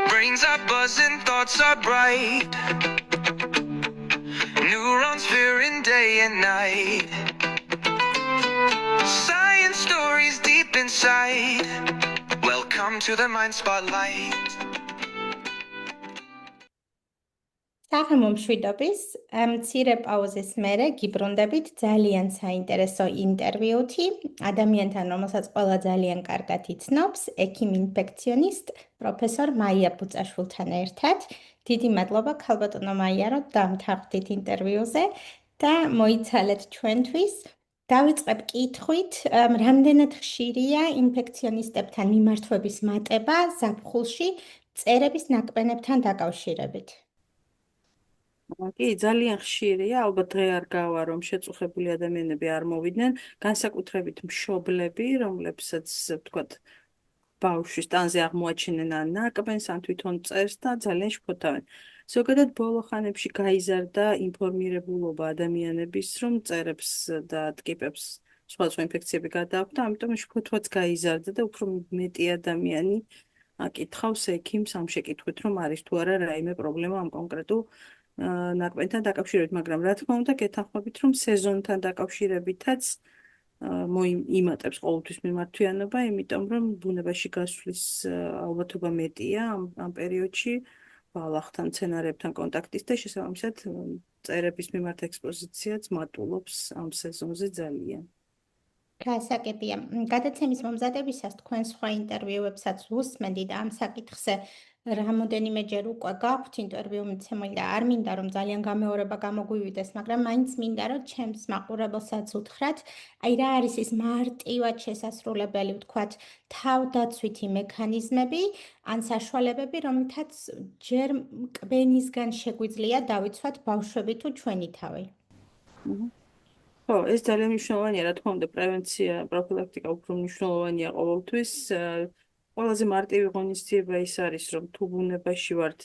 Brains are buzzing, thoughts are bright. Neurons fearing day and night. Science stories deep inside. Welcome to the Mind Spotlight. საღამომშვიდობის მცირე პაუზის მერე გიბრუნდებით ძალიან საინტერესო ინტერვიუთი ადამიანთან, რომელსაც ყველა ძალიან კარგად იცნობს, ექიმ-ინფექციონისტ პროფესორ მაია ბუწაშვილთან ერთად. დიდი მადლობა ქალბატონო მაია, რომ დამთავრდით ინტერვიუზე და მოიცალეთ ჩვენთვის. დავიწყებ კითხვით, რამდენად ხშირია ინფექციონისტებთან მიმართვების მატება ზაფხულში მწერების ნაკბენებთან დაკავშირებით? კი, ძალიან ხშირია, ალბათ დღე არ გავა, რომ შეწუხებული ადამიანები არ მოვიდნენ, განსაკუთრებით მშობლები, რომლებსაც ვთქვათ, ბავშვის ტანზე აღმოაჩენენ ან ნაკბენს, ან თვითონ წერს და ძალიან შფოთავენ. ზოგადად ბოლო ხანებში გაიზარდა ინფორმირებულობა ადამიანების, რომ მწერებს და ტკიპებს სხვადასხვა ინფექციები გადააქვთ, ამიტომ შფოთვაც გაიზარდა და უფრო მეტი ადამიანი აკითხავს ექიმს ამ შეკითხვით, რომ არის თუ არა რაიმე პრობლემა ამ კონკრეტულ ნაკბენთან დაკავშირებით, მაგრამ რა თქმა უნდა, გეთანხმებით, რომ სეზონთან დაკავშირებითაც იმატებს ყოველთვის მიმართვიანობა, იმიტომ რომ ბუნებაში გასვლის ალბათობა მეტია ამ პერიოდში, ბალახთან, მცენარეებთან კონტაქტის და შესაბამისად მწერების მიმართ ექსპოზიციაც მატულობს ამ სეზონზე ძალიან. გასაგებია. გადაცემის მომზადებისას თქვენ სხვა ინტერვიუებსაც ვუსმენდი და ამ საკითხზე რამოდენიმეჯერ უკვე გაქვთ ინტერვიუ მიცემული და არ მინდა რომ ძალიან გამეორება გამოგვივიდეს, მაგრამ მაინც მინდა რომ ჩემს მაყურებელსაც უთხრათ, აი რა არის ის მარტივად შესასრულებელი, ვთქვათ, თავდაცვითი მექანიზმები ან საშუალებები, რომლითაც ჯერ მკბენისგან შეგვიძლია დავიცვათ ბავშვები თუ ჩვენი თავი. ხო, ეს ძალიან მნიშვნელოვანია, რა თქმა უნდა, პრევენცია, პროფილაქტიკა უფრო მნიშვნელოვანია ყოველთვის. ყველაზე მარტივი ღონისძიება ის არის, რომ თუ ბუნებაში ვართ,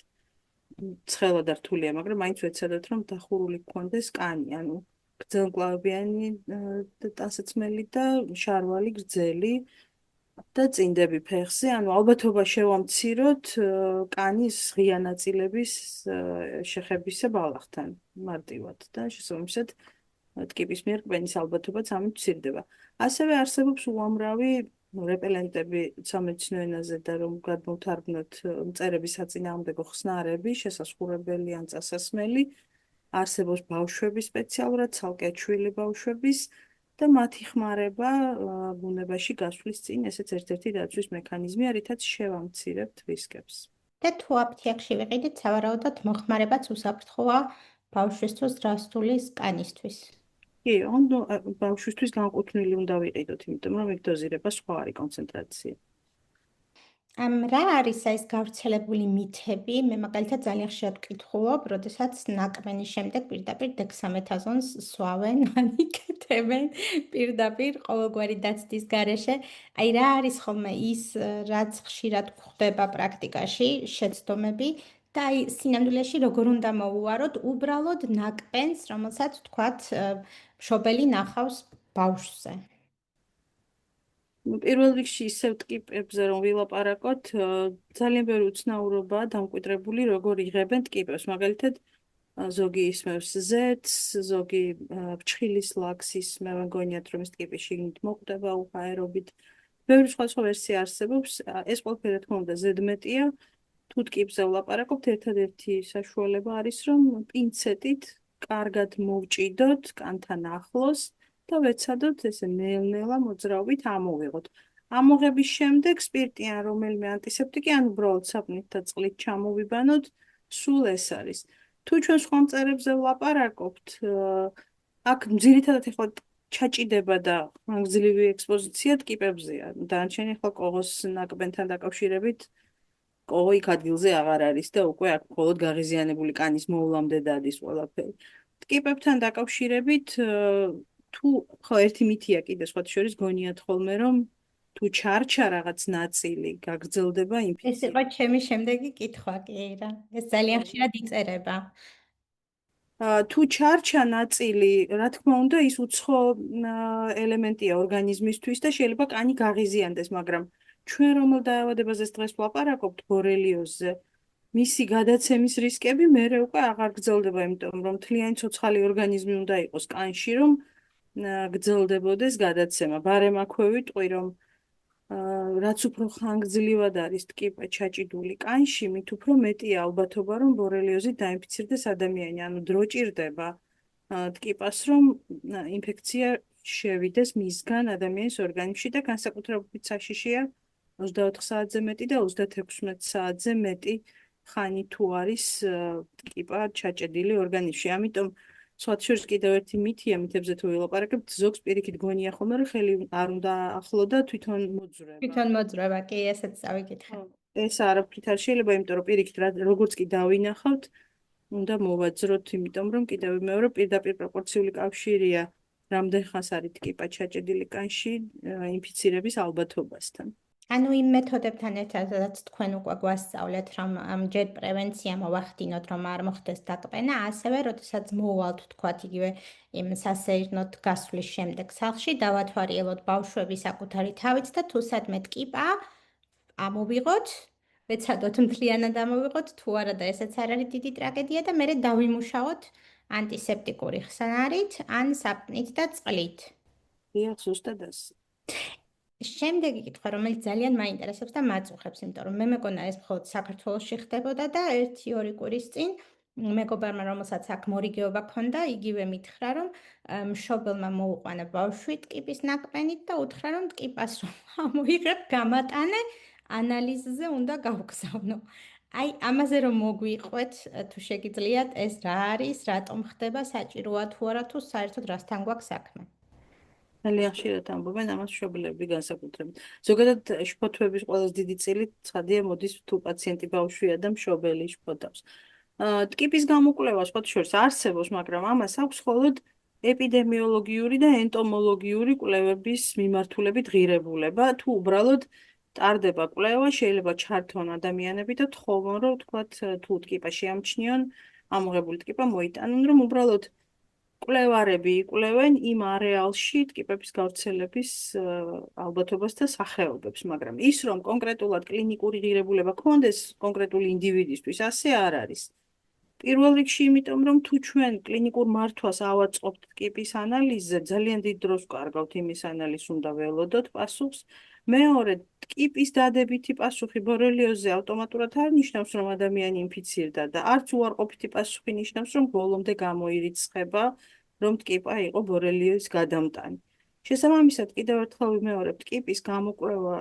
ცხელად და რთულია, მაგრამ მაინც ვეცადოთ, რომ დახურული გქონდეს კანი, ანუ გრძელმკლავებიანი ტანსაცმელი და შარვალი გრძელი და წინდები ფეხზე, ანუ ალბათობა შევამციროთ კანის ღია ნაწილების შეხებისა ბალახთან მარტივად და შესაბამისად ტკიპის მიერ კბენის ალბათობაც ამით მცირდება. ასევე არსებობს უამრავი რეპელენტები სამედიცინო ენაზე და რომ გადმოვთარგმნოთ მწერების საწინააღმდეგო ხსნარები, შესასხურებელი ან წასასმელი, არსებობს ბავშვების სპეციალურად, ცალკე ჩვილი ბავშვების და მათი ხმარება ბუნებაში გასვლის წინ, ესეც ერთ-ერთი დაცვის მექანიზმია, რითაც შევამცირებთ რისკებს. და თუ აფთიაქში ვიყიდით, სავარაუდოდ მოხმარებაც უსაფრთხოა ბავშვისთვის დრასტულის კანისთვის. კი, ბავშვისთვის განკუთვნილი უნდა ვიყიდოთ, იმიტომ რომ ეგ დოზირება სხვა არის კონცენტრაცია. რა არის ეს გავრცელებული მითები? მე მაგალითად ძალიან ხშირად ვკითხულობ, როდესაც ნაკბენის შემდეგ პირდაპირ დექსამეთაზონს სვავენ, ან იკეთებენ პირდაპირ ყოველგვარი დაცდის გარეშე. აი რა არის ხოლმე ის, რაც ხშირად გვხვდება პრაქტიკაში, შეცდომები და აი სინამდვილეში როგორ უნდა მოვუაროთ უბრალოდ ნაკბენს, რომელსაც ვთქვათ, მშობელი ნახავს ბავშვზე. პირველ რიგში ისევ ტკიპებზე რომ ვილაპარაკოთ, ძალიან ბევრი უცნაურობაა დამკვიდრებული, როგორ იღებენ ტკიპებს. მაგალითად, ზოგი ისმევს ზეთს, ზოგი ფრჩხილის ლაქს ისმევ, მგონიათ რომ ეს ტკიპი შიგნით მოკვდება უხაერობით. ბევრი სხვადასხვა ვერსია არსებობს, ეს ყველაფერი რა თქმა უნდა ზედმეტია. თუ ტკიპზე ვლაპარაკობთ, ერთადერთი საშუალება არის, რომ პინცეტით კარგად მოვჭიდოთ კანთან ახლოს და ვეცადოთ ესე ნელ-ნელა მოძრაობით ამოვიღოთ. ამოღების შემდეგ სპირტი ან რომელიმე ანტისეპტიკი ან უბრალოდ საბუნით და წყლით ჩამოვიბანოთ, სულ ეს არის. თუ ჩვენ სხვა მწერებზე ვლაპარაკობთ, აქ ძირითადად ახლა ჩაჭიდება და ხანგრძლივი ექსპოზიცია ტკიპებზეა. დანარჩენი ახლა კოღოს ნაკბენთან დაკავშირებით კოღო იქ ადგილზე აღარ არის და უკვე აქ მხოლოდ გაღიზიანებული კანის მოვლამდე დადის ყველაფერი. ტკიპებთან დაკავშირებით თუ ხო ერთი მითია კიდე სხვა შორის გონიათ ხოლმე რომ თუ ჩარჩა რაღაც ნაწილი გაგრძელდება ინფექცია. ეს იყო ჩემი შემდეგი კითხვა კი რა. ეს ძალიან ხშირად იწერება. თუ ჩარჩა ნაწილი, რა თქმა უნდა, ის უცხო ელემენტია ორგანიზმისთვის და შეიძლება კანი გაღიზიანდეს, მაგრამ ჩვენ რომელ დაავადებაზეც დღეს ვლაპარაკობთ ბორელიოზზე, მისი გადაცემის რისკები მერე უკვე აღარ გრძელდება, იმიტომ რომ მთლიანი ცოცხალი ორგანიზმი უნდა იყოს კანში, რომ გრძელდებოდეს გადაცემა. ბარემ აქვე ვიტყვი, რომ რაც უფრო ხანგრძლივად არის ტკიპა ჩაჭიდული კანში, მით უფრო მეტია ალბათობა, რომ ბორელიოზით დაინფიცირდეს ადამიანი. ანუ დრო ჭირდება ტკიპას, რომ ინფექცია შევიდეს მისგან ადამიანის ორგანიზმში და განსაკუთრებით საშიშია 24 საათზე მეტი და 36 საათზე მეტი ხანი თუ არის ტკიპა ჩაჭედილი ორგანიზმში. ამიტომ სხვათა შორის კიდევ ერთი მითია, მითებზე თუ ვილაპარაკებთ, ზოგს პირიქით გონია ხოლმე, რომ ხელი არ უნდა ახლო და თვითონ მოძვრება. თვითონ მოძრება, კი, ესეც წავიკითხე. ეს არაფრით არ შეიძლება, იმიტომ რომ პირიქით როგორც კი დავინახავთ, უნდა მოვაძროთ, იმიტომ რომ კიდევ ვიმეორო, პირდაპირ პროპორციული კავშირია რამდენ ხანს არის ტკიპა ჩაჭედილი კანში ინფიცირების ალბათობასთან. ანუ იმ მეთოდებთან ერთად, რაც თქვენ უკვე გვასწავლეთ, რომ ჯერ პრევენცია მოვახდინოთ, რომ არ მოხდეს დაყრენა, ასევე როდესაც მოვალთ, თქვათ, იგივე იმ სასეირნოდ გასვლის შემდეგ სახლში, დავათვალიეროთ ბავშვები საკუთარი თავით და თუ სადმე ტკიპა ამოვიღოთ, ვეცადოთ მთლიანად ამოვიღოთ, თუ არა და ესეც არ არის დიდი ტრაგედია და მერე დავიმუშაოთ ანტისეპტიკური ხსნარით, ან საპნით და წყლით. დიახ, ზუსტად ასე. შემდეგი კითხვა, რომელიც ძალიან მაინტერესებს და მაწუხებს, იმიტომ რომ მე მეგონა ეს მხოლოდ საქართველოში ხდებოდა და 1-2 კვირის წინ მეგობარმა, რომელსაც აქ მორიგეობა ჰქონდა, იგივე მითხრა, რომ მშობელმა მოუყვანა ბავშვი ტკიპის ნაკბენით და უთხრა, რომ ტკიპას რომ ამოიღებ, გამატანე, ანალიზზე უნდა გავგზავნო. აი, ამაზე რომ მოგვიყვეთ, თუ შეგიძლიათ, ეს რა არის, რატომ ხდება, საჭიროა თუ არა, თუ საერთოდ რასთან გვაქვს საქმე. ძალიან ხშირად ამბობენ ამას მშობლები განსაკუთრებით. ზოგადად შფოთვების ყველაზე დიდი წილი ცხადია მოდის თუ პაციენტი ბავშვია და მშობელი შფოთავს. ტკიპის გამოკვლევა სხვათა შორის არსებობს, მაგრამ ამას აქვს მხოლოდ ეპიდემიოლოგიური და ენტომოლოგიური კვლევების მიმართულებით ღირებულება. თუ უბრალოდ ტარდება კვლევა, შეიძლება ჩართონ ადამიანები და თხოვონ, რომ თქვათ, თუ ტკიპა შეამჩნიონ, ამოღებული ტკიპა მოიტანონ, რომ უბრალოდ კვლევარები იკვლევენ იმ არეალში ტკიპების გავრცელების ალბათობას და სახეობებს, მაგრამ ის, რომ კონკრეტულად კლინიკური ღირებულება ქონდეს კონკრეტული ინდივიდისთვის, ასე არ არის. პირველ რიგში, იმიტომ რომ თუ ჩვენ კლინიკურ მართვას ავაწყობთ ტკიპის ანალიზზე, ძალიან დიდ დროს ვკარგავთ იმის ანალიზს, უნდა ველოდოთ პასუხს. მეორე, ტკიპის დადებითი პასუხი ბორელიოზზე ავტომატურად არ ნიშნავს, რომ ადამიანი ინფიცირდა და არც უარყოფითი პასუხი ნიშნავს, რომ ბოლომდე გამოირიცხება, რომ ტკიპა იყო ბორელიოზის გადამტანი. შესაბამისად, კიდევ ერთხელ ვიმეორებ, ტკიპის გამოკვლევა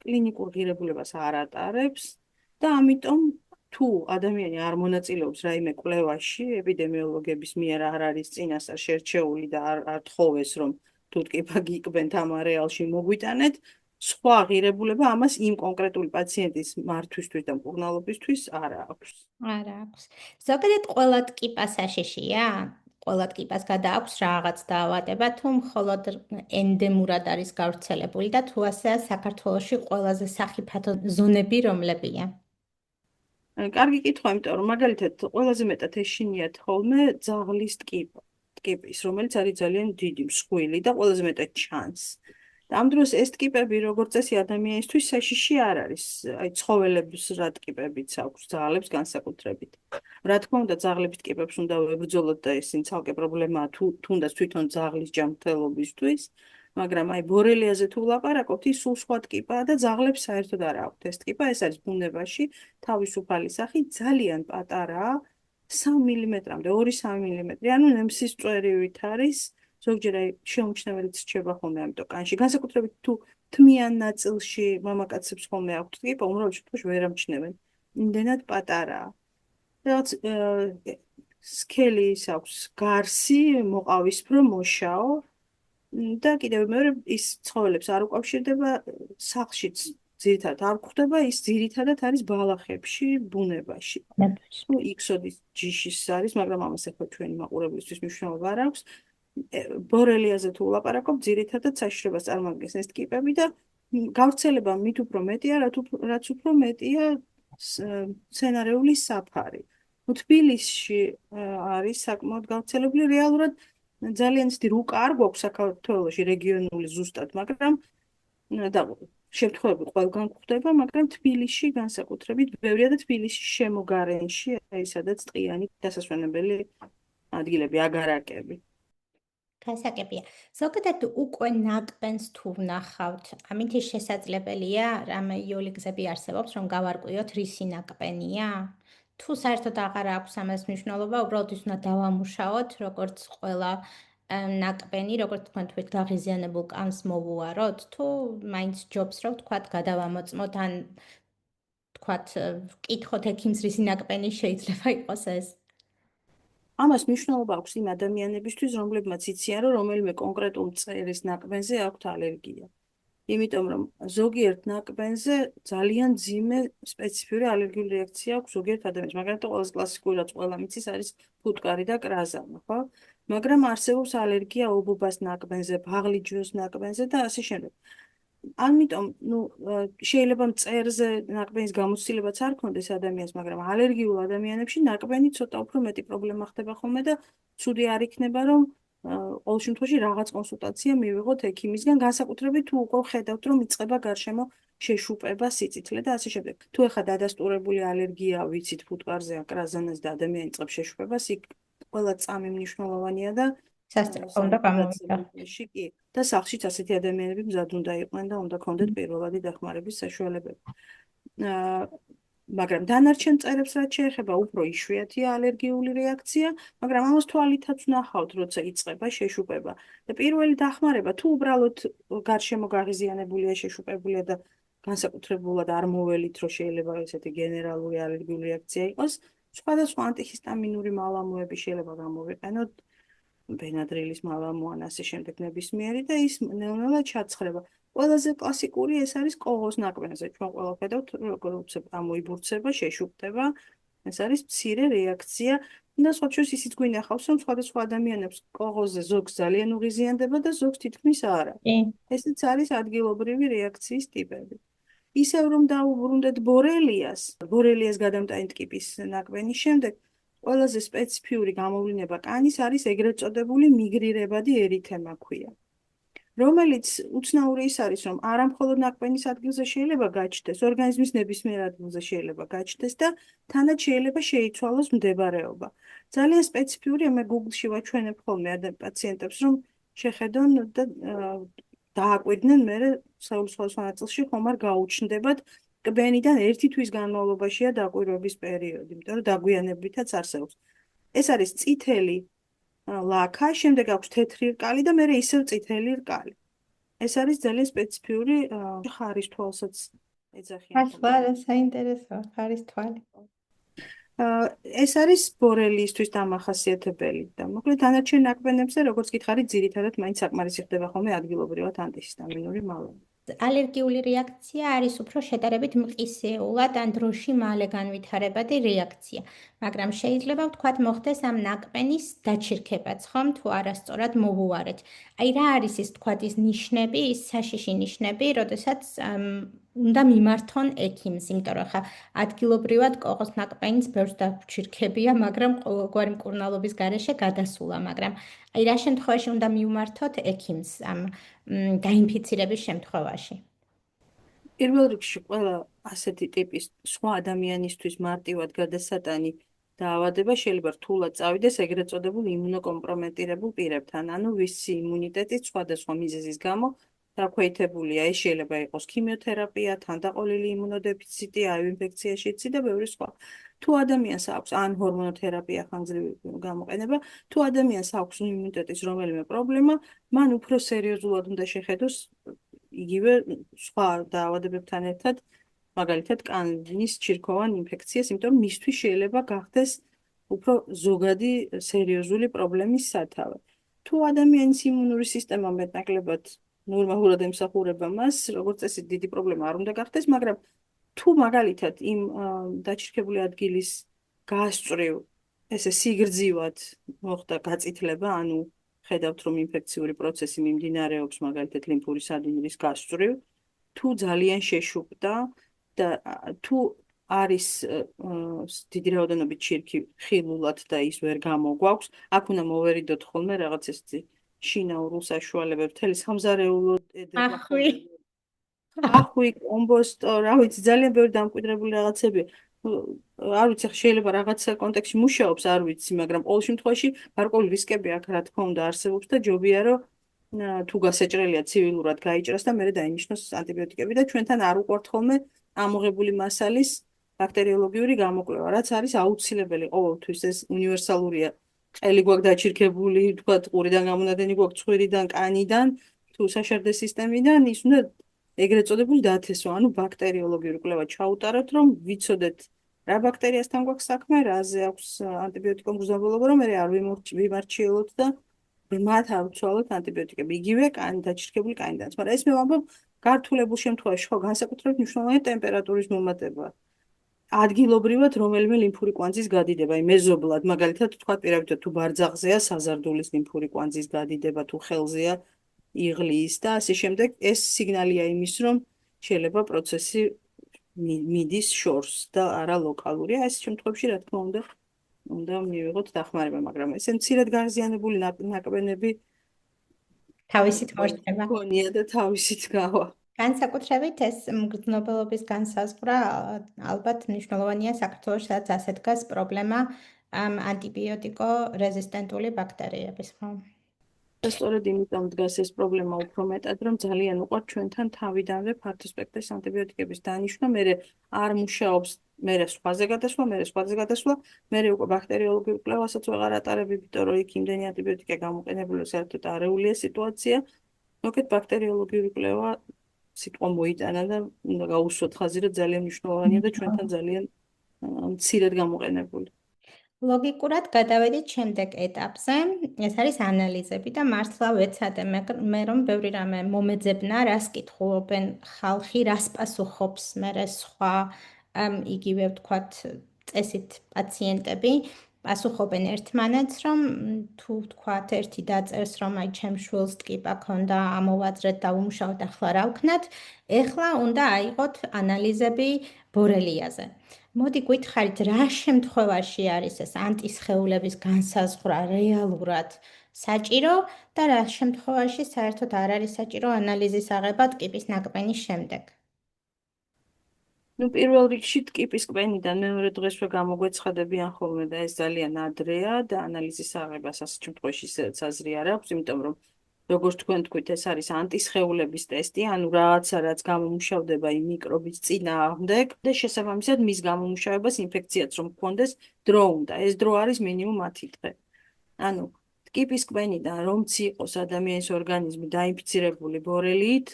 კლინიკურ ღირებულებას არ ატარებს და ამიტომ თუ ადამიანი არ მონაწილეობს რაიმე კვლევაში, ეპიდემიოლოგების მიერ არ არის წინასწარ შერჩეული და არ თხოვეს, რომ თუ ტკიპა გიკბენთ ამ არეალში მოგვიტანეთ, სხვა ღირებულება ამას იმ კონკრეტული პაციენტის მართვისთვის და მკურნალობისთვის არ აქვს. არ აქვს. ზოგადად ყველა ტკიპა საშიშია? ყველა ტკიპას გადააქვს რაღაც დაავადება, თუ მხოლოდ ენდემურად არის გავრცელებული და თუ ასეა საქართველოში ყველაზე სახიფათო ზონები რომლებია? კარგი კითხვა, იმიტომ რომ მაგალითად ყველაზე მეტად ეშინიათ ხოლმე ძაღლის ტკიპის, რომელიც არის ძალიან დიდი, მსხვილი და ყველაზე მეტად ჩანს. და ამ დროს ეს ტკიპები, როგორც წესი, ადამიანისთვის საშიში არ არის. აი, ცხოველებს რა ტკიპებიც აქვს, ძაღლებს განსაკუთრებით. რა თქმა უნდა, ძაღლების ტკიპებს უნდა ვებრძოლოთ და ისინი ცალკე პრობლემაა თუნდაც თვითონ ძაღლის ჯანმრთელობისთვის, მაგრამ აი ბორელიაზე თუ ვლაპარაკობთ, ის სულ სხვა ტკიპაა და ძაღლებს საერთოდ არ აქვთ ეს ტკიპა, ეს არის ბუნებაში, თავისუფალი სახი, ძალიან პატარაა, 3 მმ-მდე, 2-3 მმ, ანუ ნემსის წვერივით არის. ზოგჯერ აი შეუმჩნეველიც რჩება ხოლმე ამიტომ კანში. განსაკუთრებით თუ თმიან ნაწილში მამაკაცებს ხოლმე აქვთ ტკიპა, უმრავლეს შემთხვევაში ვერ ამჩნევენ. იმდენად პატარაა. რაღაც სქელი ის აქვს, გარსი, მოყავისფრო, მოშაო და კიდევ მეორე ის ცხოველებს არ უკავშირდება სახლშიც ძირითადად არ გვხვდება, ის ძირითადად არის ბალახებში, ბუნებაში. ნუ იქსოდის ჯიშის არის, მაგრამ ამას ახლა ჩვენი მაყურებლისთვის მნიშვნელობა არ აქვს. ბორელიაზე თუ ვლაპარაკობ, ძირითადად საშიშრობას წარმოადგენს ეს ტკიპები და გავრცელება მით უფრო მეტია, რაც უფრო მეტია სცენარეული საფარი. თბილისში არის საკმაოდ გავრცელებული რეალურად ძალიან ცივი რუკა არ გვაქვს საქართველოში რეგიონული ზუსტად, მაგრამ და შემთხვევები ყველგან გვხვდება, მაგრამ თბილისში განსაკუთრებით ბევრია და თბილისში შემოგარენში, აი სადაც ტყიანი დასასვენებელი ადგილები, აგარაკები. გასაგებია. ზოგადად უკვე ნაკბენს თუ ვნახავთ, ამით ის შესაძლებელია, რამე იოლი გზები არსებობს, რომ გავარკვიოთ რისი ნაკბენია? თუ საერთოდ აღარ აქვს ამას მნიშვნელობა, უბრალოდ ის უნდა დავამუშაოთ, როგორც ყველა ნაკბენი, როგორც თქვენ თქვით, გაღიზიანებულ კანს მოვუაროთ, თუ მაინც ჯობს, რომ თქვათ, გადავამოწმოთ, ან თქვათ, ვკითხოთ ექიმს რისი ნაკბენი შეიძლება იყოს ეს? ამას მნიშვნელობა აქვს იმ ადამიანებისთვის, რომლებმაც იციან, რომ რომელიმე კონკრეტულ მწერის ნაკბენზე აქვთ ალერგია. იმიტომ რომ ზოგიერთ ნაკბენზე ძალიან ძიმე სპეციფიური ალერგიული რეაქცია აქვს ზოგიერთ ადამიანს. მაგალითად, ყველაზე კლასიკური რაც ყველა მიცის არის ფუტკარი და კრაზანი, ხო? მაგრამ არსებობს ალერგია ობობას ნაკბენზე, ბაღლიჯოს ნაკბენზე და ასე შემდეგ. ამიტომ, შეიძლება მწერზე ნაკბენის გამოცდილებაც არ ქონდეს ადამიანს, მაგრამ ალერგიულ ადამიანებში ნაკბენი ცოტა უფრო მეტი პრობლემა ხდება ხოლმე და ცუდი არ იქნება, რომ ყოველ შემთხვევაში რაღაც კონსულტაცია მივიღოთ ექიმისგან, განსაკუთრებით თუ უკვე ხედავთ, რომ იწყება გარშემო შეშუპება, სიწითლე და ასე შემდეგ. თუ ეხლა დადასტურებული ალერგია ვიცით ფუტკარზე, კრაზანას და ადამიანი იწყებს შეშუპებას, იქ ყველა წამი მნიშვნელოვანია და სასწრაფო უნდა გამოვიდა. კი და სახლშიც ასეთი ადამიანები მზად უნდა იყვნენ და უნდა ქონდეთ პირველადი დახმარების საშუალებები. მაგრამ დანარჩენ მწერებს რაც შეეხება, უფრო იშვიათია ალერგიული რეაქცია, მაგრამ ამას თვალითაც ვნახავთ, როცა იწყება შეშუპება. და პირველი დახმარება, თუ უბრალოდ გარშემო გაღიზიანებულია, შეშუპებულია და განსაკუთრებულად არ მოველით, რომ შეიძლება ესეთი გენერალური ალერგიული რეაქცია იყოს, სხვადასხვა ანტიჰისტამინური მალამოები შეიძლება გამოვიყენოთ, ბენადრილის მალამო ან ასე შემდეგ ნებისმიერი და ის ნელ-ნელა ჩაცხრება. ყველაზე კლასიკური ეს არის კოღოს ნაკბენზე. ჩვენ ყველა ხედავთ, როგორ ამოიბურცება, შეშუპდება. ეს არის მცირე რეაქცია და სხვა შორის ისიც გვინახავს, რომ სხვადასხვა ადამიანებს კოღოზე ზოგს ძალიან უღიზიანდება და ზოგს თითქმის არა. ესეც არის ადგილობრივი რეაქციის ტიპები. ისევ რომ დაუბრუნდეთ ბორელიას გადამტანი ტკიპის ნაკბენის შემდეგ ყველაზე სპეციფიური გამოვლინება კანის არის ეგრეთ წოდებული მიგრირებადი ერითემა ქვია, რომელიც უცნაური ის არის, რომ არა მხოლოდ ნაკბენის ადგილზე შეიძლება გაჩნდეს, ორგანიზმის ნებისმიერ ადგილზე შეიძლება გაჩნდეს და თანაც შეიძლება შეიცვალოს მდებარეობა. ძალიან სპეციფიური, მე Google-ში ვაჩვენებ ხოლმე პაციენტებს, რომ შეხედონ და დააკვირდნენ მე სხეულის სხვადასხვა ნაწილში ხომ არ გაუჩნდებათ კბენიდან 1 თვის განმავლობაშია დაკვირვების პერიოდი, იმიტომ რომ დაგვიანებითაც არსებობს. ეს არის წითელი ლაქა, შემდეგ აქვს თეთრი რკალი და მერე ისევ წითელი რკალი. ეს არის ძალიან სპეციფიური ხარის თვალსაც ეძახიან. ახლა საინტერესოა ხარის თვალი. ეს არის ბორელიისთვის დამახასიათებელი და მოკლედ დანარჩენ ნაკბენებზე, როგორც გითხარით, ძირითადად მაინც საკმარისი ხდება ხოლმე ადგილობრივად ანტიჰისტამინური მალამა. ალერგიული რეაქცია არის უფრო შედარებით მყისეულად ან დროში მალე განვითარებადი რეაქცია, მაგრამ შეიძლება ვთქვათ მოხდეს ამ ნაკბენის დაჩირქებაც, ხომ, თუ არასწორად მოვუარეთ. აი რა არის ის ვთქვათ ის ნიშნები, ის საშიში ნიშნები, როდესაც უნდა მიმართონ ექიმს, იმიტომ რომ ხა ადგილობრივად კოღოს ნაკბენის ბევრს დაჩირქებია, მაგრამ ყოველგვარი მკურნალობის გარეშე გადასულა, მაგრამ აი რა შემთხვევაში უნდა მივმართოთ ექიმს ამ დაინფიცირების შემთხვევაში? პირველ რიგში ყველა ასეთი ტიპის სხვა ადამიანისთვის მარტივად გადასატანი დაავადება შეიძლება რთულად წავიდეს ეგრეთ წოდებულ იმუნოკომპრომეტირებულ პირებთან, ანუ ვისი იმუნიტეტი სხვადასხვა მიზეზის გამო დაქვეითებულია. ეს შეიძლება იყოს ქიმიოთერაპია, თანდაყოლილი იმუნოდეფიციტი, აივ ინფექციაშიც და ბევრი სხვა. თუ ადამიანს აქვს ან ჰორმონოთერაპია ხანგრძლივი გამოყენება, თუ ადამიანს აქვს იმუნიტეტის რომელიმე პრობლემა, მან უფრო სერიოზულად უნდა შეხედოს იგივე სხვა დაავადებებთან ერთად, მაგალითად კანის ჩირქოვან ინფექციას, იმიტომ რომ მისთვის შეიძლება გახდეს უფრო ზოგადი სერიოზული პრობლემის სათავე. თუ ადამიანის იმუნური სისტემა მეტნაკლებად ნორმალურად ემსახურება მას, როგორც წესი დიდი პრობლემა არ უნდა გახდეს, მაგრამ თუ მაგალითად იმ დაჩირქებული ადგილის გასწვრივ ესე სიგრძივად მოხდა გაწითლება, ანუ ხედავთ რომ ინფექციური პროცესი მიმდინარეობს მაგალითად ლიმფური სადგურის გასწვრივ, თუ ძალიან შეშუპდა და თუ არის დიდი რაოდენობით ჩირქი ხილულად და ის ვერ გამოგვაქვს. აქ უნდა მოვერიდოთ ხოლმე რაღაც ესეთი შინაურულ საშუალებებს, მთელი სამზარეულო ედება ახვი. ხოლმე. ახვი, კომბოსტო, რა ვიცი, ძალიან ბევრი დამკვიდრებული რაღაცები. არ ვიცი, შეიძლება რაღაცა კონტექსტში მუშაობს, არ ვიცი, მაგრამ ყოველ შემთხვევაში გარკვეული რისკები აქ რა თქმა უნდა არსებობს და ჯობია რომ თუ გასაჭრელია ცივილურად გაიჭრას და მერე დაინიშნოს ანტიბიოტიკები და ჩვენთან არ უყვართ ხოლმე ამოღებული მასალის ბაქტერიოლოგიური გამოკვლევა, რაც არის აუცილებელი ყოველთვის. ეს უნივერსალურია. ყელი გვაქვს დაჩირქებული, თქვა ყურიდან გამონადენი გვაქვს ცხვირიდან, კანიდან, თუ საშარდე სისტემიდან, ის უნდა ეგრეთ წოდებული დათესო, ანუ ბაქტერიოლოგიური კვლევა ჩაუტაროთ, რომ ვიცოდეთ რა ბაქტერიასთან გვაქვს საქმე, რაზე აქვს ანტიბიოტიკომგზავრობა, რომ მე არ ვიმარჩიელოთ და მათ არ ვცვალოთ ანტიბიოტიკები. იგივე კანი დაჩირქებული კანიდანაც. მაგრამ ეს მე ვამბობ, გართულებულ შემთხვევაში ხო განსაკუთრებით მნიშვნელოვანია ტემპერატურის მომატება. ადგილობრივად რომელიმე ლიმფური კვანძის გადიდება, აი მეზობლად, მაგალითად თქვა პირავით თუ ბარძაღზეა საზარდულის ლიმფური კვანძის გადიდება, თუ ხელზეა იღლიის და ასე შემდეგ, ეს სიგნალია იმის, რომ შეიძლება პროცესი მიდის შორს და არა ლოკალურია. ეს შემთხვევაში რა თქმა უნდა მივიღოთ დახმარება, მაგრამ ესე მცირედ გარზიანებული ნაკბენები თავისით მოშდება. გონია და თავისით გავა. განსაკუთრებით ეს მგრძნობელობის განსაზღვრა ალბათ მნიშვნელოვანია საქართველოში, სადაც ასე დგას პრობლემა ანტიბიოტიკო რეზისტენტული ბაქტერიების, ხო? და სწორედ იმიტომ დგას ეს პრობლემა უფრო მეტად, რომ ძალიან უყვართ ჩვენთან თავიდანვე ფართო სპექტრის ანტიბიოტიკების დანიშვნა, მერე არ მუშაობს, მერე სხვაზე გადასვლა, მერე უკვე ბაქტერიოლოგიურ კვლევასაც ვეღარ ატარებ, იმიტომ რომ იქ იმდენი ანტიბიოტიკა გამოყენებული, საერთოდ არეულია სიტუაცია. მოკეთ ბაქტერიოლოგიური კვლევა სიტყვა მოიტანა და უნდა გაუსვათ ხაზი, რომ ძალიან მნიშვნელოვანია და ჩვენთან ძალიან მცირედ გამოყენებული. ლოგიკურად გადავედით შემდეგ ეტაპზე, ეს არის ანალიზები და მართლა ვეცადე მე რომ ბევრი რამე მომეძებნა, რას კითხულობენ ხალხი, რას პასუხობს მერე სხვა იგივე ვთქვათ წესით პაციენტები, პასუხობენ ერთმანეთს, რომ თუ ვთქვათ ერთი დაწერს, რომ აი ჩემ შვილს ტკიპა ქონდა, ამოვაძრეთ და უმუშაოთ, ახლა რა ვქნათ, ეხლა უნდა აიღოთ ანალიზები ბორელიაზე. მოდი გითხარით, რა შემთხვევაში არის ეს ანტისხეულების განსაზღვრა რეალურად საჭირო და რა შემთხვევაში საერთოდ არ არის საჭირო ანალიზის აღება ტკიპის ნაკბენის შემდეგ? ნუ პირველ რიგში ტკიპის კბენიდან მეორე დღესვე გამოგვეცხადებიან ხოლმე და ეს ძალიან ადრეა და ანალიზის აღებას ასეთ შემთხვევაში საზრი არ აქვს, იმიტომ რომ როგორც თქვენ თქვით, ეს არის ანტისხეულების ტესტი, ანუ რაღაცა რაც გამომუშავდება იმ მიკრობის წინააღმდეგ და შესაბამისად მის გამომუშავებას ინფექციაც რომ გქონდეს დრო უნდა. ეს დრო არის მინიმუმ 10 დღე. ანუ ტკიპის კბენიდან რომც იყოს ადამიანის ორგანიზმი დაინფიცირებული ბორელიით,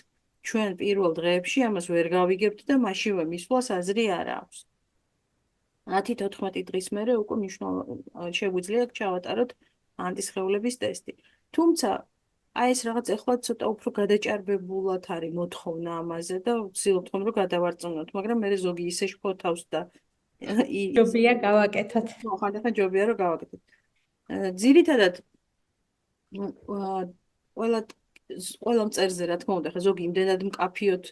ჩვენ პირველ დღეებში ამას ვერ გავიგებთ და მაშინვე მისვლას აზრი არ აქვს. 10-14 დღის მერე უკვე შეგვიძლია ჩავატაროთ ანტისხეულების ტესტი. თუმცა აი ეს რაღაც ეხლა ცოტა უფრო გადაჭარბებულად არის მოთხოვნა ამაზე და ვცდილობთ რომ გადავარწმუნოთ, მაგრამ მე ზოგი ისე შფოთავს და ჯობია გავაკეთოთ. ხანდახან ჯობია რომ გავაკეთოთ. ძირითადად ყველა მწერზე რა თქმა უნდა, ხა ზოგი იმდენად მკაფიოდ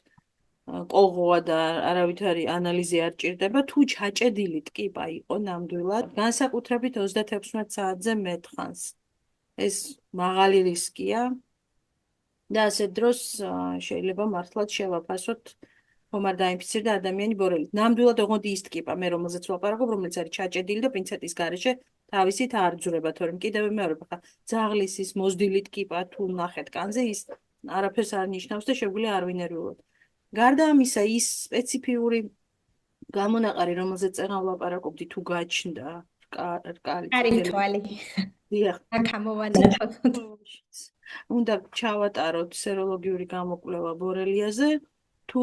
ყოღოა და არავითარი ანალიზი არ ჭირდება, თუ ჩაჭედილი ტკიპა იყო ნამდვილად, განსაკუთრებით 36 საათზე მეტხანს. ეს მაღალი რისკია და ასეთ დროს შეიძლება მართლაც შევაფასოთ რომ არ დაინფიცირდა ადამიანი ბორელით. ნამდვილად ოღონდ ის ტკიპა, მე რომელზეც ვლაპარაკობ, რომელიც არის ჩაჭედილი და პინცეტის გარეშე თავისით არ ძვრება, თორემ კიდევ მეორე ხა ძაღლის ის მოზრდილი ტკიპა თუ ნახეთ კანზე, ის არაფერს არ ნიშნავს და შეგვიძლია არ ვინერვიულოთ. გარდა ამისა, ის სპეციფიური გამონაყარი, რომელზეც წეღან ვლაპარაკობდი, თუ გაჩნდა კარი თვალი. დიახ. აქ ამოვანახოთ. უნდა ჩავატაროთ სეროლოგიური გამოკვლევა ბორელიაზე, თუ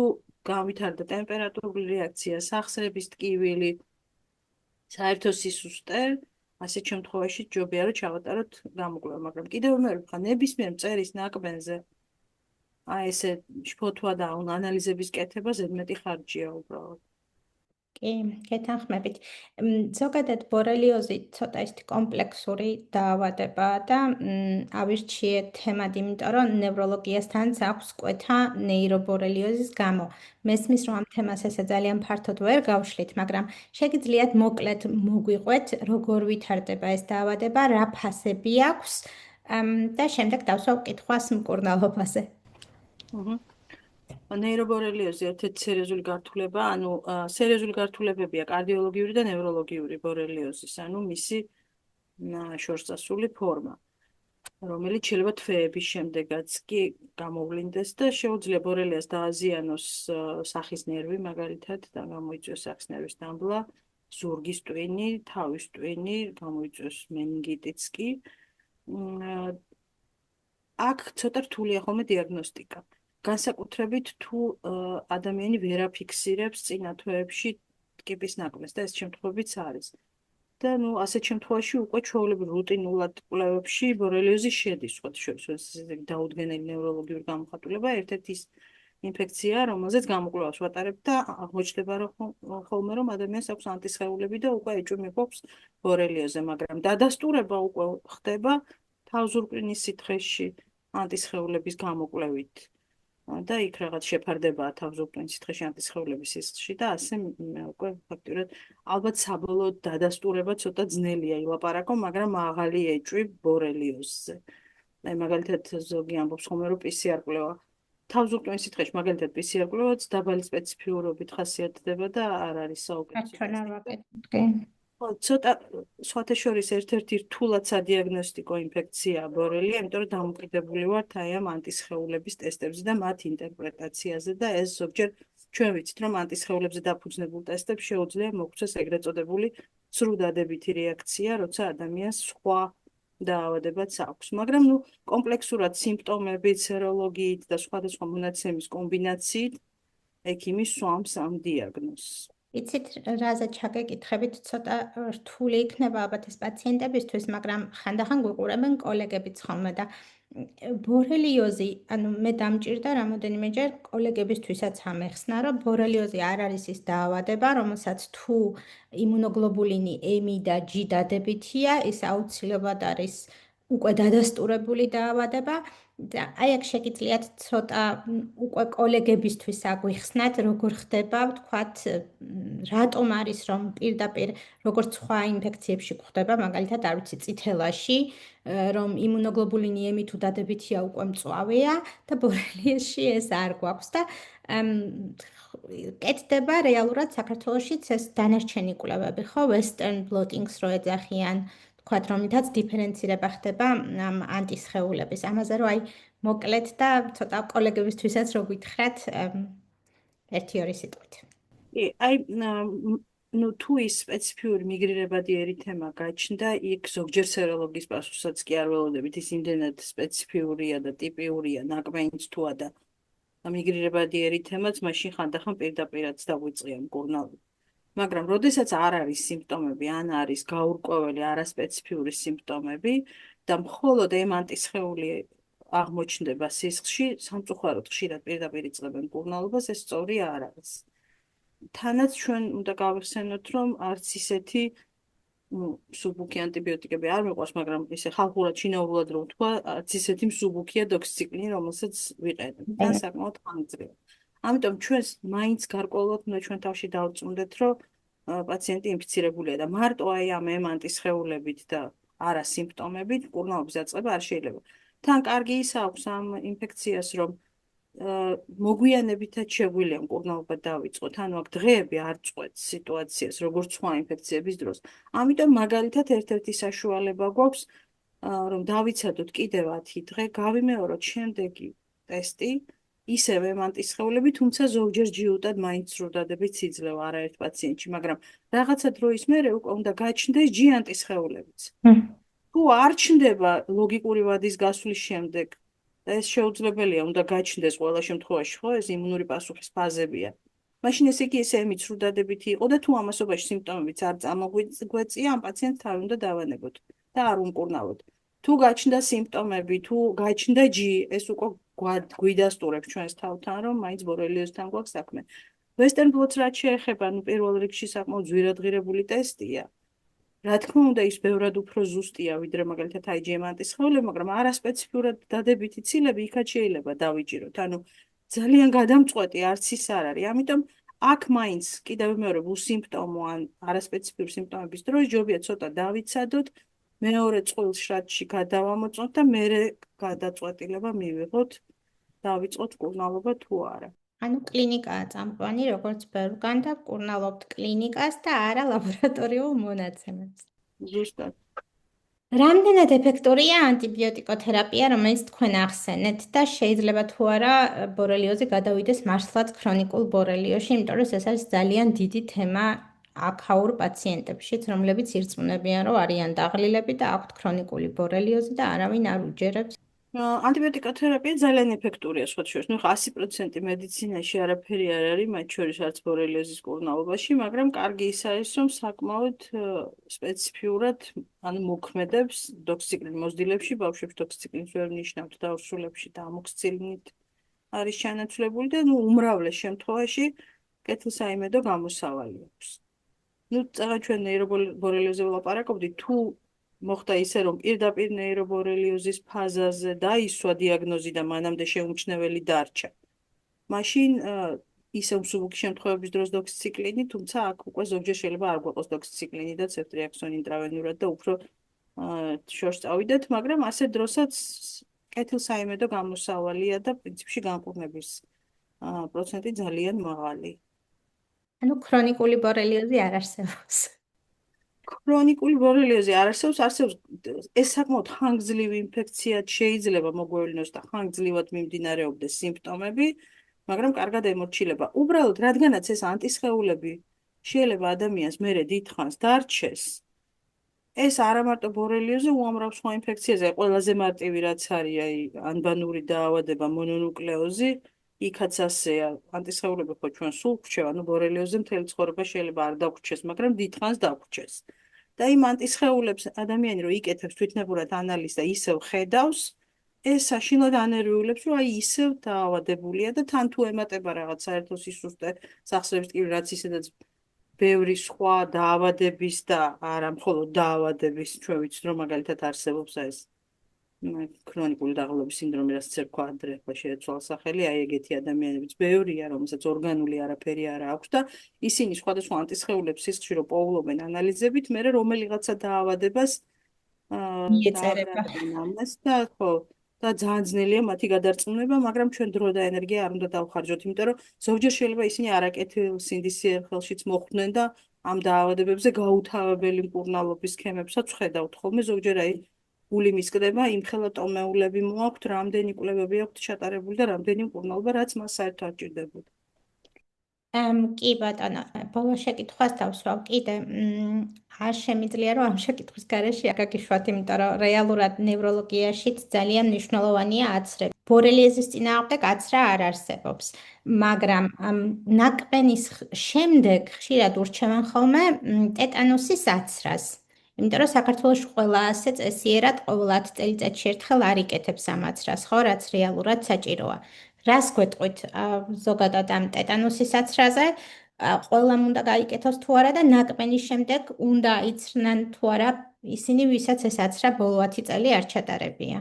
გავითარდა ტემპერატურული რეაქცია, სახსრების ტკივილი, საერთო სისუსტე, ასეთ შემთხვევაში ჯობია რომ ჩავატაროთ გამოკვლევა, მაგრამ კიდევ მე ვქა ნებისმიერ მწერის ნაკბენზე აი ესე შფოთვა და ანალიზების კეთება ზედმეტი ხარჯია უბრალოდ. კი, გეთანხმებით. ზოგადად ბორელიოზი ცოტა ისეთი კომპლექსური დაავადებაა და ავირჩიეთ თემად, იმიტომ რომ ნევროლოგიასთანაც აქვს კვეთა ნეირობორელიოზის გამო. მესმის, რომ ამ თემას ესე ძალიან ფართოდ ვერ გავშლით, მაგრამ შეგიძლიათ მოკლედ მოგვიყვეთ, როგორ ვითარდება ეს დაავადება, რა ფასები აქვს და შემდეგ დავსვავ კითხვას მკურნალობაზე. Mhm. ნეირობორელიოზი ერთ-ერთი სერიოზული გართულება, ანუ სერიოზული გართულებებია კარდიოლოგიური და ნევროლოგიური ბორელიოზის, ანუ მისი შორსასრული ფორმა, რომელიც შეიძლება თვეების შემდეგაც კი გამოვლინდეს და შეუძლია ბორელიას დააზიანოს სახის ნერვი, მაგალითად, და გამოიწვიოს სახის ნერვის დამბლა, ზურგის ტვინი, თავის ტვინი, გამოიწვიოს მენინგიტიც კი. აქ ცოტა რთულია ხოლმე დიაგნოსტიკა. განსაკუთრებით თუ ადამიანი ვერ აფიქსირებს წინა თვეებში ტკიპის ნაკლებს და ეს შემთხვევებიც არის. და ასეთ შემთხვევაში უკვე ჩვეულებრივ რუტინულად კვლევებში ბორელიოზი შედის, სხვა შორის დაუდგენელი ნევროლოგიური გამოხატულება, ერთ-ერთი ის ინფექცია, რომელზეც გამოკვლევას ვატარებ და აღმოჩნდება ხოლმე, რომ ადამიანს აქვს ანტისხეულები და უკვე ეჭვი გვაქვს ბორელიოზე, მაგრამ დადასტურება უკვე ხდება თავზურყნის სითხეში ანტისხეულების გამოკვლევით. და იქ რაღაც შეფარდებაა თავზურყნის სითხეში ანტისხეულების სისხლში და ასე უკვე ფაქტურად ალბათ საბოლოო დადასტურება ცოტა ძნელია ილაპარაკო, მაგრამ მაღალი ეჭვი ბორელიოზზე. აი მაგალითად ზოგი ამბობს ხოლმე რომ PCR კვლევა თავზურყნის სითხეში მაგალითად PCR კვლევაც დაბალი სპეციფიურობით ხასიათდება და არ არის საუკეთესო. ჩვენ არ ვაკეთებთ, კი. ცოტა სხვათა შორის ერთ-ერთი რთულად სადიაგნოსტიკო ინფექციაა ბორელია, იმიტომ რომ დამოკიდებული ვართ აი ამ ანტისხეულების ტესტებზე და მათ ინტერპრეტაციაზე და ეს ზოგჯერ ჩვენ ვიცით, რომ ანტისხეულებზე დაფუძნებულ ტესტებს შეუძლია მოგვცეს ეგრეთ წოდებული სრულ დადებითი რეაქცია, როცა ადამიანს სხვა დაავადებაც აქვს. მაგრამ კომპლექსურად სიმპტომებით, სეროლოგიით და სხვადასხვა მონაცემის კომბინაციით ექიმი სვამს ამ დიაგნოზს. იცით, რაზე ჩაგეკითხებით, ცოტა რთული იქნება ალბათ ეს პაციენტებისთვის, მაგრამ ხანდახან გვიყურებენ კოლეგებიც ხოლმე და ბორელიოზი, ანუ მე დამჭირდა რამოდენიმეჯერ კოლეგებისთვისაც ამეხსნა, რომ ბორელიოზი არ არის ის დაავადება, რომელსაც თუ იმუნოგლობულინი M და G დადებითია, ის აუცილებლად არის უკვე დადასტურებული დაავადება. და აი აქ შეგიძლიათ ცოტა უკვე კოლეგებისთვის აგვიხსნათ, როგორ ხდება, ვთქვათ, რატომ არის რომ პირდაპირ როგორც სხვა ინფექციებში გვხდება, მაგალითად, არ ვიცი, წითელაში, რომ იმუნოგლობულინი M თუ დადებითია უკვე მწვავეა და ბორელიოზში ეს არ გვაქვს და კეთდება რეალურად საქართველოშიც ეს დანარჩენი კვლევები, ხო, Western blotings რო ეძახიან, ვთქვათ, რომლითაც დიფერენცირება ხდება ამ ანტისხეულების. ამაზე რომ აი მოკლედ და ცოტა კოლეგებისთვისაც რო გითხრათ, ერთი-ორი სიტყვით. კი, აი თუ ის სპეციფიური მიგრირებადი ერითემა გაჩნდა, იქ ზოგჯერ სეროლოგიის პასუხსაც კი არ ველოდებით, ის იმდენად სპეციფიურია და ტიპიურია, ნაკმეინც თუა და მიგრირებადი ერითემაც, მაშინ ხანდახან პირდაპირაც დაგვიწყია მკურნალობა. მაგრამ როდესაც არ არის სიმპტომები, ან არის გაურკვეველი არასპეციფიური სიმპტომები და მხოლოდ M ანტისხეული აღმოჩნდება სისხლში, სამწუხაროდ ხშირად პირდაპირ იწყებენ მკურნალობას, ეს სწორი არ არის. თანაც ჩვენ უნდა გავიხსენოთ, რომ არც ისეთი მსუბუქი ანტიბიოტიკები არ მიყვარს, მაგრამ ისე ხალხურად შინაურულად რომ ვთქვა, არც ისეთი მსუბუქია დოქსიციკლინი, რომელსაც ვიყენებ. და საკმაოდ ხანგრძლივია. ამიტომ ჩვენს მაინც გარკვეულად უნდა ჩვენ თავში დავწუნდეთ, რომ პაციენტი ინფიცირებულია და მარტო აი ამ M ანტისხეულებით და არა სიმპტომებით მკურნალობის დაწყება არ შეიძლება. თან კარგი ის აქვს ამ ინფექციას, რომ მოგვიანებითაც შეგვიძლია მკურნალობა დავიწყოთ, ანუ აქ დღეები არ წყვეტს სიტუაციას, როგორც სხვა ინფექციების დროს. ამიტომ მაგალითად ერთ-ერთი საშუალება გვაქვს, რომ დავიცადოთ კიდევ 10 დღე, გავიმეოროთ შემდეგი ტესტი, ისევე ანტისხეულები, თუმცა ზოგჯერ ჯიუტად მაინც სრუდადებით იძლევა არაერთ პაციენტში, მაგრამ რაღაცა დროის მერე უკვე უნდა გაჩნდეს G ანტისხეულებიც. თუ არ ჩნდება ლოგიკური ვადის გასვლის შემდეგ და ეს შეუძლებელია, უნდა გაჩნდეს ყველა შემთხვევაში, ხო, ეს იმუნური პასუხის ფაზებია. მაშინ ესე იგი ესე ემიც სრუდადებითი იყო და თუ ამასობაში სიმპტომებიც არ წამოგვეწია, ამ პაციენტს თავი უნდა დავანებოთ და არ უმკურნალოთ. თუ გაჩნდა სიმპტომები, თუ გაჩნდა G, ეს უკვე გვიდასტურებს ჩვენს თავთან, რომ მაინც ბორელიოზთან გვაქვს საქმე. Western blots რაც შეეხება, პირველ რიგში საკმაოდ ძვირადღირებული ტესტია. Რა თქმა უნდა, ის ბევრად უფრო ზუსტია, ვიდრე მაგალითად IgM ანტისხეულები, მაგრამ არასპეციფიურად დადებითი ცილები იქაც შეიძლება დავიჭიროთ. ანუ ძალიან გადამწყვეტი არც ის არ არის. ამიტომ აქ მაინც კიდევ მეორე უსიმპტომო ან არასპეციფიური სიმპტომების დროს ჯობია ცოტა დავიცადოთ, მეორე წყვილ შრატში გადავამოწმოთ და მერე გადაწყვეტილება მივიღოთ, დავიწყოთ მკურნალობა თუ არა. ანუ კლინიკაა წამყვანი, როგორც ბევრგან და ვკურნალობთ კლინიკას და არა ლაბორატორიულ მონაცემებს. ზუსტად. რამდენად ეფექტურია ანტიბიოტიკოთერაპია, რომელიც თქვენ ახსენეთ და შეიძლება თუ არა ბორელიოზი გადავიდეს მართლაც ქრონიკულ ბორელიოში, იმიტომ რომ ეს არის ძალიან დიდი თემა აქაურ პაციენტებშიც, რომლებიც ირწმუნებიან, რომ არიან დაღლილები და აქვთ ქრონიკული ბორელიოზი და არავინ არ უჯერებს. ანტიბიოტიკოთერაპია ძალიან ეფექტურია სხვა შორის. ნუ 100% მედიცინაში არაფერი არ არის, მათ შორის არც ბორელიოზის მკურნალობაში, მაგრამ კარგი ის არის, რომ საკმაოდ სპეციფიურად ანუ მოქმედებს დოქსიციკლინ მოზრდილებში, ბავშვებში დოქსიციკლინს ვერ ნიშნავთ და ორსულებში და ამოქსიცილინით არის ჩანაცვლებული და ნუ უმრავლეს შემთხვევაში კეთილსაიმედო გამოსავალი აქვს. ნუ წაღა ჩვენ ნეირობორელიოზზე ვლაპარაკობდით, თუ მოხდა ისე, რომ პირდაპირ ნეირობორელიოზის ფაზაზე დაისვა დიაგნოზი და მანამდე შეუმჩნეველი დარჩა. მაშინ ისევ მსუბუქი შემთხვევების დროს დოქსიციკლინი, თუმცა აქ უკვე ზოგჯერ შეიძლება არ გვაყოს დოქსიციკლინი და ცეფტრიაქსონი ინტრავენურად და უფრო შორს წავიდეთ, მაგრამ ასე დროსაც კეთილსაიმედო გამოსავალია და პრინციპში განკურნების პროცენტი ძალიან მაღალი. ანუ ქრონიკული ბორელიოზი არ არსებობს. ქრონიკული ბორელიოზი არ არსებობს, ეს საკმაოდ ხანგრძლივი ინფექციად შეიძლება მოგვევლინოს და ხანგრძლივად მიმდინარეობდეს სიმპტომები, მაგრამ კარგად ემორჩილება. უბრალოდ, რადგანაც ეს ანტისხეულები შეიძლება ადამიანს მერე დიდხანს დარჩეს, ეს არა მარტო ბორელიოზი, უამრავ სხვა ინფექციაზე ყველაზე მარტივი რაც არის, აი ანბანური დაავადება, მონონუკლეოზი, იქაც ასეა, ანტისხეულები ხო ჩვენ სულ გვრჩება, ანუ ბორელიოზზე მთელი ცხოვრება შეიძლება არ დაგვრჩეს, მაგრამ დიდხანს დაგვრჩეს. და იმ ანტისხეულებს ადამიანი რო იკეთებს თვითნებურად ანალიზს და ისევ ხედავს, ეს საშინლად ანერვიულებს, რომ აი ისევ დაავადებულია და თან თუ ემატება რაღაც საერთო სისუსტე სახსრების ტკივილი, რაც ისედაც ბევრი სხვა დაავადების და არა მხოლოდ დაავადების, ჩვენ ვიცით რომ მაგალითად არსებობს ეს ქრონიკული დაღლობის სინდრომი, რაც ცერქვა ადრე ხო შეეცვალა სახელი, აი ეგეთი ადამიანებიც ბევრია, რომელსაც ორგანული არაფერი არ აქვს და ისინი სხვადასხვა ანტისხეულებს სისხლში რო პოულობენ ანალიზებით, მერე რომელიღაცა დაავადებას მიეწერება. ამას და ხო და ძალიან ძნელია მათი გადარწმუნება, მაგრამ ჩვენ დრო და ენერგია არ უნდა დავხარჯოთ, იმიტომ რომ ზოგჯერ შეიძლება ისინი არაკეთილ სინდისიერ ხელშიც მოხვდნენ და ამ დაავადებებზე გაუთავებელი მკურნალობის სქემებსაც ხედავთ ხოლმე ზოგჯერ აი გული მისკდება, იმხელა ტომეულები მოაქვთ, რამდენი კვლევები აქვთ ჩატარებული და რამდენი მკურნალობა, რაც მას საერთოდ არ ჭირდებოდა. კი ბატონო, ბოლო შეკითხვას დავსვავ კიდე. არ შემიძლია რომ ამ შეკითხვის გარეშე არ გაგიშვათ, იმიტომ რომ რეალურად ნევროლოგიაშიც ძალიან მნიშვნელოვანია აცრება. ბორელიოზის წინააღმდეგ აცრა არ არსებობს, მაგრამ ნაკბენის შემდეგ ხშირად ურჩევენ ხოლმე ტეტანუსის აცრას. იმიტომ რომ საქართველოში ყველა ასე წესიერად ყოველ 10 წელიწადში ერთხელ არ იკეთებს ამ აცრას, ხო, რაც რეალურად საჭიროა. რას გვეტყვით ზოგადად ამ ტეტანუსის აცრაზე? ყველამ უნდა გაიკეთოს თუ არა და ნაკბენის შემდეგ უნდა იცრნან თუ არა ისინი, ვისაც ეს აცრა ბოლო 10 წელი არ ჩატარებია.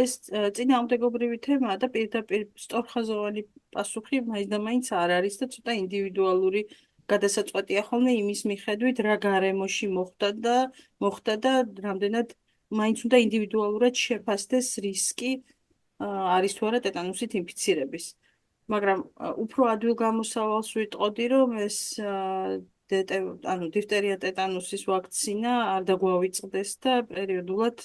ეს წინააღმდეგობრივი თემაა და პირდაპირ სწორხაზოვანი პასუხი მაინც და მაინც არ არის და ცოტა ინდივიდუალური გადასაწყვეტია ხოლმე იმის მიხედვით, რა გარემოში მოხდა და რამდენად მაინც უნდა ინდივიდუალურად შეფასდეს რისკი არის თუ არა ტეტანუსით ინფიცირების. მაგრამ უფრო ადვილ გამოსავალს ვიტყოდი, რომ ეს ანუ დიფტერია ტეტანუსის ვაქცინა არ დაგვავიწყდეს და პერიოდულად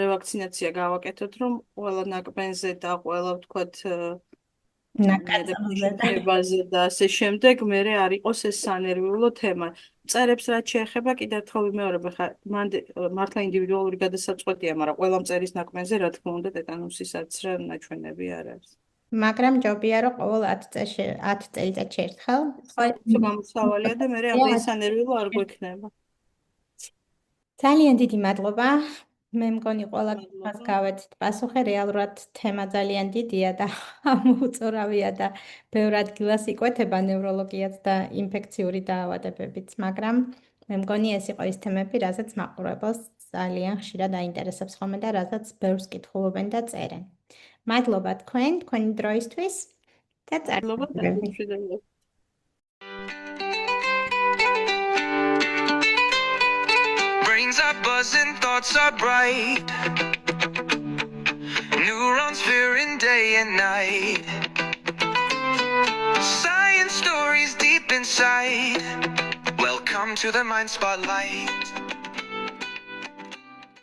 რევაქცინაცია გავაკეთოთ, რომ ყველა ნაკბენზე და ყველა ვთქვათ ნაკაწებზე და ასე შემდეგ მერე არ იყოს ეს სანერვიულო თემა. წერებს რაც შეეხება კიდევ ერთხელ ვიმეორებ, ხა მართლა ინდივიდუალური გადასაწყვეტია, მაგრამ ყველა მწერის ნაკბენზე რა თქმა უნდა ტეტანუსის აცრა ნაჩვენები არ არის. მაგრამ ჯობია რომ ყოველ 10 წელიწადში ერთხელ გამოსავალია და მერე ამდენი სანერვიულო არ გვექნება. ძალიან დიდი მადლობა. მე მგონი ყველა მას გავეცით პასუხი, რეალურად თემა ძალიან დიდია და უწურავია და ბევრ ადგილას იკვეთება ნევროლოგიაც და ინფექციური დაავადებებიც, მაგრამ მე მგონი ეს იყო ის თემები, რაზეც მაყურებელს ძალიან ხშირად აინტერესებს ხოლმე და რაზეც ბევრს კითხულობენ და წერენ. მადლობა თქვენი დროისთვის და წარმატებები. Brains are buzzing, thoughts are bright. Neurons fearing day and night. Science stories deep inside. Welcome to the Mind Spotlight.